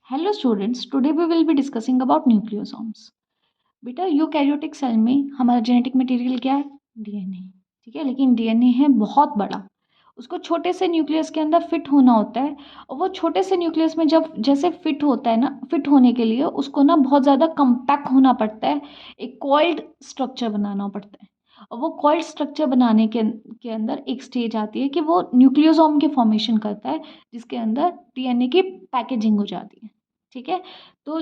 Hello students, today we will be discussing about nucleosomes. बेटा eukaryotic cell में हमारा genetic material क्या है? डीएनए। ठीक है, लेकिन डीएनए है बहुत बड़ा। उसको छोटे से न्यूक्लियस के अंदर फिट होना होता है, और वो छोटे से न्यूक्लियस में जब जैसे फिट होता है ना, फिट होने के लिए उसको ना बहुत ज़्यादा कंपैक्ट होना पड़ता है, एक कॉइल्ड स्ट्रक्चर बनाना पड़ता है। और वो कॉइल्ड स्ट्रक्चर बनाने के अंदर एक स्टेज आती है कि वो न्यूक्लियोसोम के फॉर्मेशन करता है, जिसके अंदर डीएनए की पैकेजिंग हो जाती है। ठीक है, तो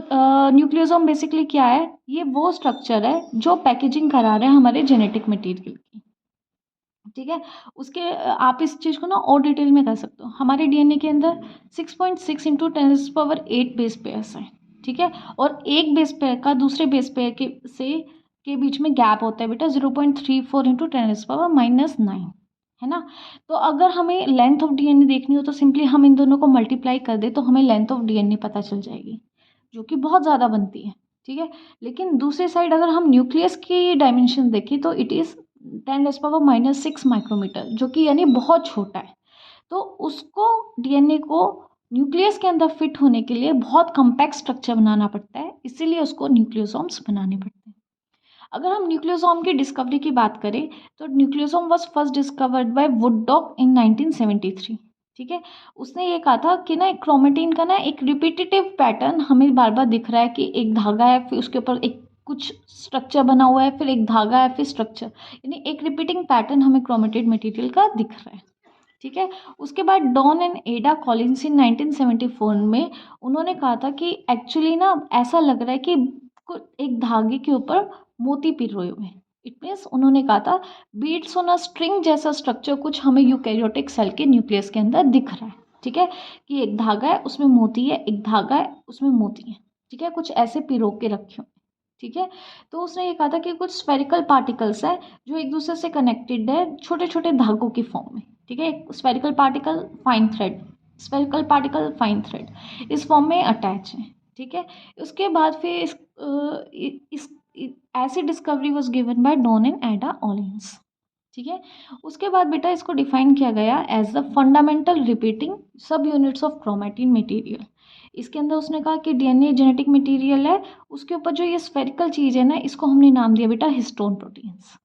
न्यूक्लियोसोम बेसिकली क्या है? ये वो स्ट्रक्चर है जो पैकेजिंग करा रहे हैं हमारे जेनेटिक मटेरियल की। ठीक है, उसके आप इस चीज़ को ना और डिटेल में कर सकते हो। हमारे डीएनए के अंदर 6.6 इंटू 10⁻8 बेस पेयर्स हैं। ठीक है, और एक बेस पेयर का दूसरे बेस पेयर के बीच में गैप होता है बेटा 0.34 इंटू 10⁻⁻9, है ना। तो अगर हमें लेंथ ऑफ डीएनए देखनी हो तो सिंपली हम इन दोनों को मल्टीप्लाई कर दे तो हमें लेंथ ऑफ डीएनए पता चल जाएगी, जो कि बहुत ज़्यादा बनती है। ठीक है, लेकिन दूसरी साइड अगर हम न्यूक्लियस की डायमेंशन देखें तो इट इज़ 10⁻⁻6 माइक्रोमीटर, जो कि यानी बहुत छोटा है। तो उसको डीएनए को न्यूक्लियस के अंदर फिट होने के लिए बहुत कम्पैक्ट स्ट्रक्चर बनाना पड़ता है, इसीलिए उसको न्यूक्लियोसोम्स बनाने पड़ते हैं। अगर हम न्यूक्लियोसोम की डिस्कवरी की बात करें तो nucleosome was first discovered by Woodcock in 1973। ठीक है, उसने ये कहा था कि ना क्रोमेटिन का ना एक रिपीटेटिव पैटर्न हमें बार बार दिख रहा है कि एक धागा है, फिर उसके ऊपर एक कुछ स्ट्रक्चर बना हुआ है, फिर एक धागा है, फिर स्ट्रक्चर, यानी एक रिपीटिंग पैटर्न हमें क्रोमेटिड मटेरियल का दिख रहा है। ठीक है, उसके बाद डॉन एंड एडा कॉलिंस इन 1974 में उन्होंने कहा था कि एक्चुअली ना ऐसा लग रहा है कि एक धागे के ऊपर मोती पिरोए हुए हैं। इट मीन्स उन्होंने कहा था बीट्स ऑन अ स्ट्रिंग जैसा स्ट्रक्चर कुछ हमें यूकैरियोटिक सेल के न्यूक्लियस के अंदर दिख रहा है। ठीक है, कि एक धागा है उसमें मोती है, एक धागा है उसमें मोती है। ठीक है, कुछ ऐसे पिरो के रखे हुए। ठीक है, तो उसने ये कहा था कि कुछ स्फेरिकल पार्टिकल्स है जो एक दूसरे से कनेक्टेड है छोटे छोटे धागों की फॉर्म में। ठीक है, spherical particle fine thread, spherical particle fine thread इस फॉर्म में अटैच है। ठीक है, उसके बाद फिर इस ऐसी discovery was given by Don and Ada Olins. ठीक है, उसके बाद बेटा इसको डिफाइन किया गया एज द फंडामेंटल रिपीटिंग सब यूनिट्स ऑफ क्रोमेटिन मटेरियल। इसके अंदर उसने कहा कि डीएनए जेनेटिक मटेरियल है, उसके ऊपर जो ये स्फेरिकल चीज़ है ना, इसको हमने नाम दिया बेटा हिस्टोन प्रोटीन्स।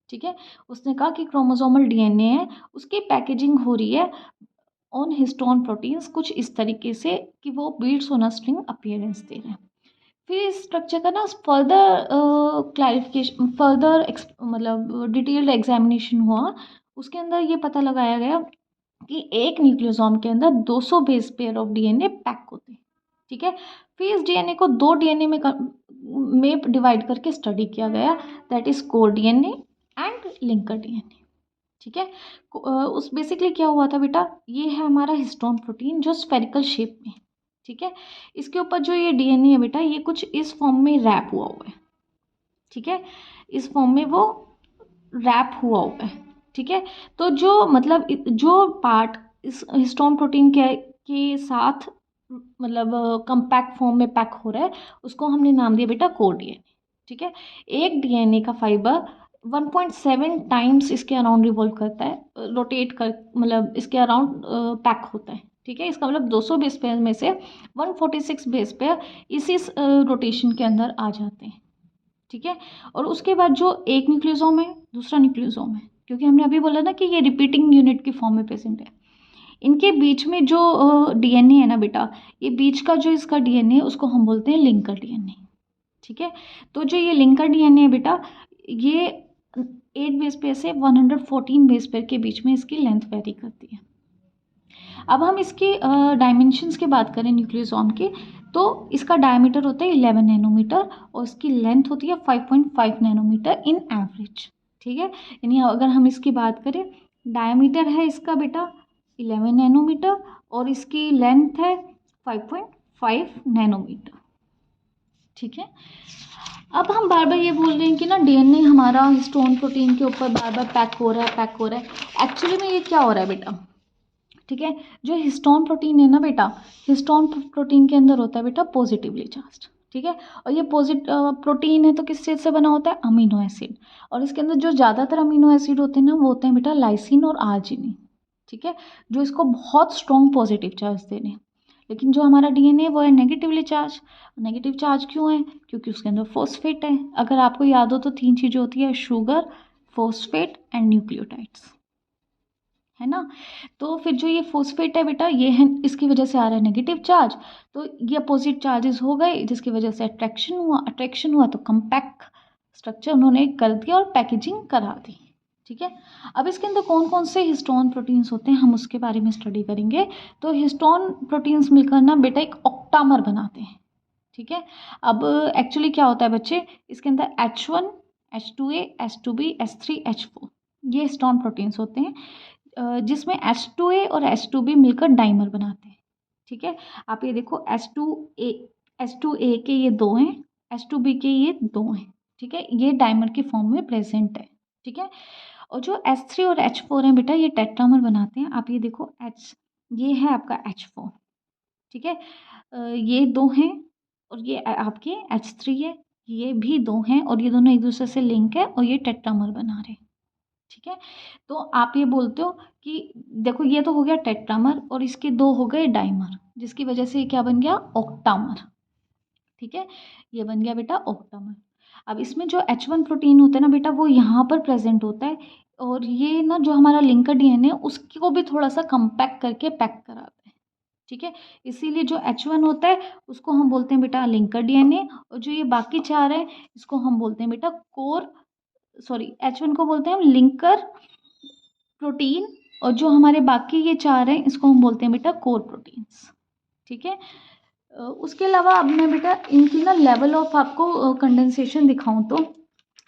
ठीक है, उसने कहा कि क्रोमोसोमल डीएनए है, उसकी पैकेजिंग हो रही है ऑन हिस्टोन प्रोटीन्स कुछ इस तरीके से कि वो beads on a string appearance दे रहे हैं। फिर इस स्ट्रक्चर का ना फर्दर क्लैरिफिकेशन, फर्दर मतलब डिटेल्ड एग्जामिनेशन हुआ। उसके अंदर ये पता लगाया गया कि एक न्यूक्लियोसोम के अंदर 200 base pair of DNA pack होते हैं। ठीक है, फिर इस डीएनए को दो डीएनए में डिवाइड करके स्टडी किया गया, that is core DNA and linker DNA. ठीक है, उस बेसिकली क्या हुआ था बेटा, ये है हमारा हिस्टोन प्रोटीन जो स्फेरिकल शेप में। ठीक है, इसके ऊपर जो ये डीएनए है बेटा, ये कुछ इस फॉर्म में रैप हुआ हुआ है। ठीक है, इस फॉर्म में वो रैप हुआ हुआ है। ठीक है, तो जो मतलब जो पार्ट इस हिस्टोन प्रोटीन के साथ मतलब कंपैक्ट फॉर्म में पैक हो रहा है, उसको हमने नाम दिया बेटा कोर डीएनए। ठीक है, एक डीएनए का फाइबर 1.7 टाइम्स इसके अराउंड रिवॉल्व करता है, रोटेट कर मतलब इसके अराउंड पैक होता है। ठीक है, इसका मतलब 200 बेस पेयर में से 146 बेस पेयर इसी रोटेशन के अंदर आ जाते हैं। ठीक है, और उसके बाद जो एक न्यूक्लियोसोम है, दूसरा न्यूक्लियोसोम है, क्योंकि हमने अभी बोला ना कि ये रिपीटिंग यूनिट की फॉर्म में प्रेजेंट है। इनके बीच में जो डीएनए है ना बेटा, ये बीच का जो इसका डीएनए है उसको हम बोलते हैं लिंकर डीएनए। ठीक है, तो जो ये लिंकर डीएनए है बेटा, ये 8 बेस पेयर से 114 बेस पेयर के बीच में इसकी लेंथ वेरी करती है। अब हम इसकी डायमेंशंस की बात करें न्यूक्लियोसोम की, तो इसका डायमीटर होता है 11 नैनोमीटर और इसकी लेंथ होती है 5.5 नैनोमीटर इन एवरेज। ठीक है, यानी अगर हम इसकी बात करें, डायमीटर है इसका बेटा 11 नैनोमीटर और इसकी लेंथ है 5.5 नैनोमीटर। ठीक है, अब हम बार बार ये बोल रहे हैं कि ना डीएनए हमारा हिस्टोन प्रोटीन के ऊपर बार बार पैक हो रहा है, पैक हो रहा है। एक्चुअली में ये क्या हो रहा है बेटा, ठीक है, जो हिस्टोन प्रोटीन है ना बेटा, हिस्टोन प्रोटीन के अंदर होता है बेटा पॉजिटिवली चार्ज। ठीक है, और ये प्रोटीन है तो किस चीज़ से बना होता है? Amino acid. और इसके अंदर जो ज़्यादातर अमीनो एसिड होते हैं ना, वो होते हैं बेटा लाइसिन और आर्जिनिन। ठीक है, जो इसको बहुत स्ट्रॉन्ग पॉजिटिव चार्ज दे रहे हैं। लेकिन जो हमारा डीएनए वो है नेगेटिवली चार्ज। नेगेटिव चार्ज क्यों है? क्योंकि उसके अंदर फॉस्फेट है। अगर आपको याद हो तो 3 चीज़ें होती है, शुगर, फॉस्फेट एंड न्यूक्लियोटाइड्स, है ना। तो फिर जो ये फॉस्फेट है बेटा, ये है, इसकी वजह से आ रहा है नेगेटिव चार्ज। तो ये अपोजिट चार्जेस हो गए जिसकी वजह से अट्रैक्शन हुआ तो कम्पैक्ट स्ट्रक्चर उन्होंने कर दिया और पैकेजिंग करा दी। ठीक है। अब इसके अंदर कौन कौन से हिस्टोन प्रोटीन्स होते हैं हम उसके बारे में स्टडी करेंगे। तो हिस्टोन प्रोटीन्स मिलकर ना बेटा एक ऑक्टामर बनाते हैं। ठीक है। अब एक्चुअली क्या होता है बच्चे, इसके अंदर H1, H2A, H2B, H3, H4 ये हिस्टोन प्रोटीन्स होते हैं, जिसमें H2A और H2B मिलकर डाइमर बनाते हैं। ठीक है। आप ये देखो H2A के ये 2 हैं, H2B के ये 2 हैं। ठीक है, ये डाइमर के फॉर्म में प्रेजेंट है। ठीक है। और जो H3 और H4 हैं बेटा, ये टेट्रामर बनाते हैं। आप ये देखो ये है आपका H4। ठीक है। ये 2 हैं और ये आपके H3 है, ये भी 2 हैं और ये दोनों एक दूसरे से लिंक है और ये टेट्रामर बना रहे हैं। ठीक है। तो आप ये बोलते हो कि देखो ये तो हो गया टेट्रामर और इसके 2 हो गए डाइमर, जिसकी वजह से ये क्या बन गया, ऑक्टामर। ठीक है, ये बन गया बेटा ऑक्टामर। अब इसमें जो H1 प्रोटीन होता है ना बेटा, वो यहाँ पर प्रेजेंट होता है और ये ना जो हमारा लिंकर डीएनए उसको भी थोड़ा सा कंपैक्ट करके पैक कराता है। ठीक है, इसीलिए जो H1 होता है उसको हम बोलते हैं बेटा लिंकर डीएनए, और जो ये बाकी 4 हैं इसको हम बोलते हैं बेटा H1 को बोलते हैं हम लिंकर प्रोटीन, और जो हमारे बाकी ये 4 हैं इसको हम बोलते हैं बेटा कोर प्रोटीन्स। ठीक है। उसके अलावा अब मैं बेटा इनकी ना लेवल ऑफ आपको कंडेंसेशन दिखाऊं तो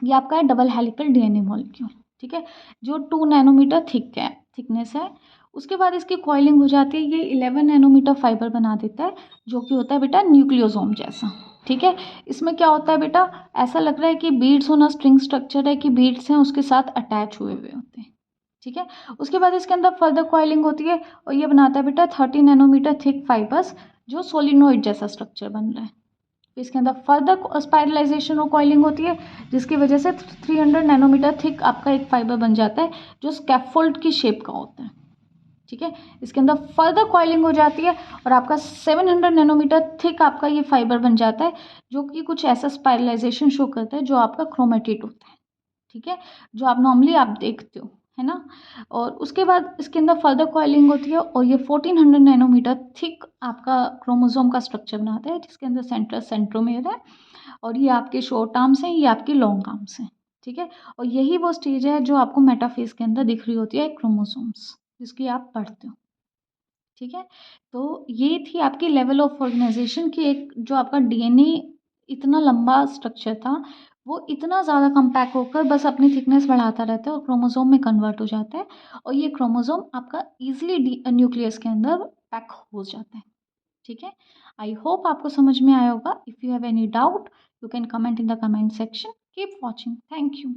ये आपका है डबल हेलिकल डीएनए मॉलिक्यूल। ठीक है, जो 2 नैनोमीटर थिकनेस है। उसके बाद इसकी कॉइलिंग हो जाती है, ये 11 नैनोमीटर फाइबर बना देता है, जो कि होता है बेटा न्यूक्लियोसोम जैसा। ठीक है, इसमें क्या होता है बेटा, ऐसा लग रहा है कि बीड्स होना स्ट्रिंग स्ट्रक्चर है कि बीड्स हैं उसके साथ अटैच हुए हुए होते हैं। ठीक है। उसके बाद इसके अंदर फर्दर कॉइलिंग होती है और ये बनाता है बेटा 30 नैनोमीटर थिक फाइबर्स, जो सोलिनोइड जैसा स्ट्रक्चर बन रहा है। फिर इसके अंदर फर्दर स्पाइरलाइजेशन और कॉइलिंग होती है, जिसकी वजह से 300 नैनोमीटर थिक आपका एक फाइबर बन जाता है, जो स्कैफोल्ड की शेप का होता है। ठीक है, इसके अंदर फर्दर कॉइलिंग हो जाती है और आपका 700 नैनोमीटर थिक आपका ये फाइबर बन जाता है, जो कि कुछ ऐसा स्पाइरलाइजेशन शो करता है जो आपका क्रोमेटिड होता है। ठीक है, जो आप नॉर्मली आप देखते हो, है ना। और उसके बाद इसके अंदर फर्दर कॉइलिंग होती है और ये 1400 नैनोमीटर थिक आपका क्रोमोसोम का स्ट्रक्चर बनाता है, जिसके अंदर सेंट्रोमेयर है और ये आपके शॉर्ट आर्म्स हैं, ये आपके लॉन्ग आर्म्स हैं। ठीक है, और यही वो स्टेज है जो आपको मेटाफेज के अंदर दिख रही होती है, क्रोमोसोम्स, जिसकी आप पढ़ते हो। ठीक है, तो ये थी आपकी लेवल ऑफ ऑर्गेनाइजेशन की एक, जो आपका डीएनए इतना लंबा स्ट्रक्चर था, वो इतना ज़्यादा कम्पैक्ट होकर बस अपनी थिकनेस बढ़ाता रहता है और क्रोमोसोम में कन्वर्ट हो जाता है, और ये क्रोमोसोम आपका ईजिली न्यूक्लियस के अंदर पैक हो जाता है। ठीक है, आई होप आपको समझ में आया होगा। If you have any doubt you can comment in the comment section. Keep watching, thank you.